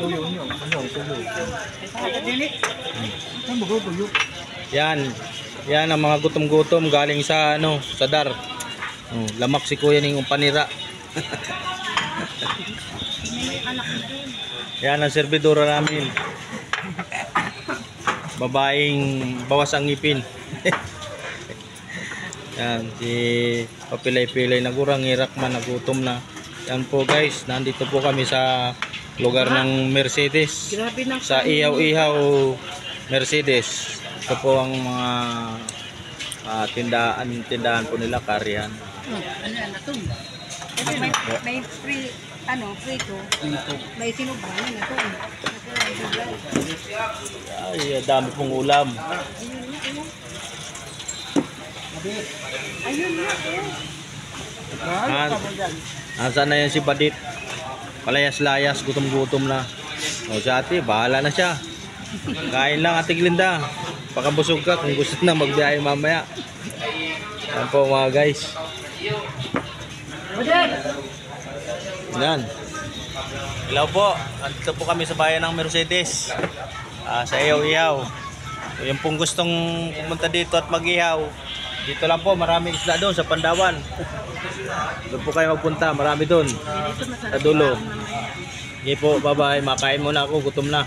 tuyo niyo. Ano ang tuyo? Ano ba tuyo? Yan. Yan ang mga gutom-gutom galing sa ano, sa dar. Oh, lamak si kuya ning panira. Yan ang servidora namin. Babaeng bawas ang ngipin. Yan, si papilay-pilay nagurang hirak man, nagutom na. Yan po guys, nandito po kami sa lugar ng Mercedes. Sa Ihaw-Ihaw Mercedes. Ito po ang mga tindahan po nila, karihan. Ano yan, natong? May free, free to. May sinubahan na ito. Ay, dami pong ulam. Ayun na. Nasaan na yan si Badit? Palayas-layas, gutom-gutom na. O si ate, bahala na siya. Kain lang, Ate Glinda. Pakabusog ka kung gusto na magbiyahe mamaya. Yan po mga guys. Yan. Hello po. Nandito po kami sa bayan ng Mercedes. Sa Ihaw-Ihaw. So, yung pong gustong pumunta dito at mag-ihaw, dito lang po, maraming isla doon sa Pandawan. Doon po kayo magpunta, marami doon. Sa dulo. Sige po, bye bye. Makain muna ako, gutom na.